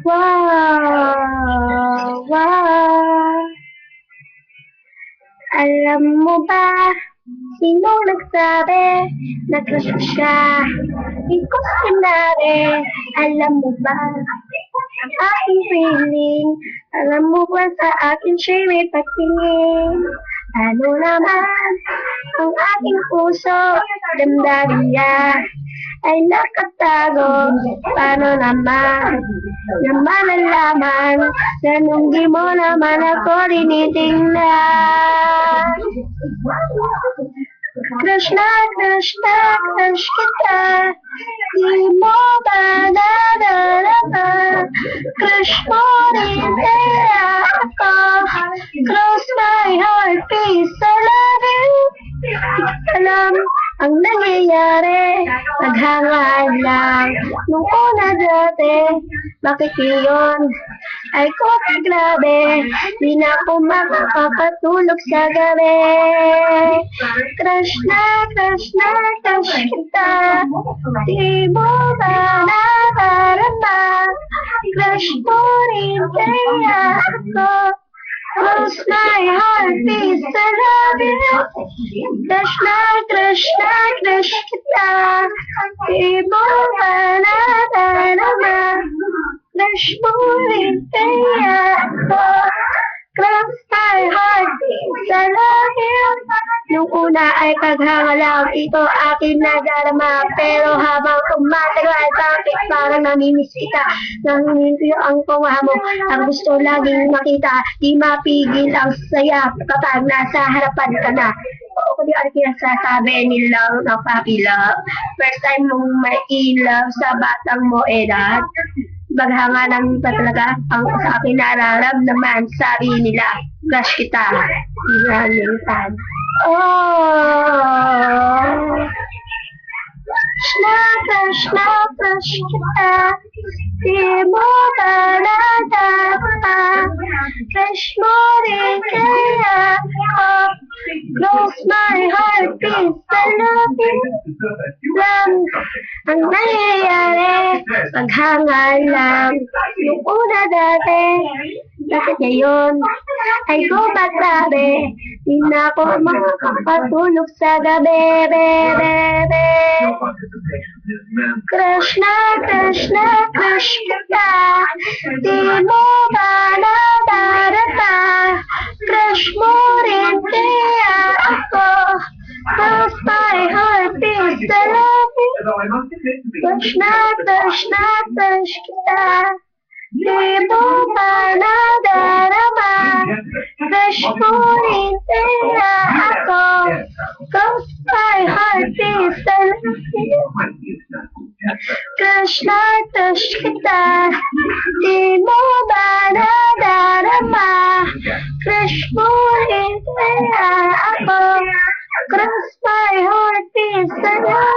Wow, wow. Alam mo ba, sinong nagsabi na crush ko siya? Di ko sinabi. Alam mo ba, ang aking feeling, alam mo ba sa akin siya'y may patingin? Ano naman, ang aking puso, damdamin niya, ay nakatago. Paano naman malalaman, ganun di mo naman ako tinitingnan. Crush na crush kita, di mo ba nadarama? Crush mo rin kaya ako, cross my heart, please, I love you. Alam ang nangyayari, naghangad lang nung una dati. Bakit yun ay ko grabe, di na ako makakatulog sa gabi. Crush na crush kita, di mo ba nadarama? Crush mo rin kaya ako, cross my heart, please, I love you. Crush na crush kita, di mo ba nadarama? Crush mo rin kaya ako, cross my heart, please, I love you. Nung una ay paghanga lang, ito akin nadarama. Pero habang tumatagal, bakit parang namimiss kita? Nanginginig ang tunga mo, ang gusto laging makita. Di mapigil ang saya kapag nasa harapan ka na. Oo, kung di ano kinasasabi nilang napapilap. First time mong may ilap sa batang mo edad. Baghanga lang pa talaga ang sa akin nararamdaman. Sabi nila, crush kita. Inalitan. Oh, crush kita, di mo ba nadama? Crush mo rin kaya ako, close my heart, please, I love you. Lang ang nangyayari, paghanga lang yung una dati. Bakit ngayon ay gumagabi, di na ako makakatulog sa gabi, bebe. Crush na crush kita, di mo ba nadarama? Crush mo rin kaya ako, cross my heart, please, I love you. Crush na crush kita, di mo ba nadarama? Crush mo rin kaya ako, cross my heart, please, I love you. Crush na crush kita, di mo ba nadarama? Crush mo rin kaya ako, cross my heart, please, I love you.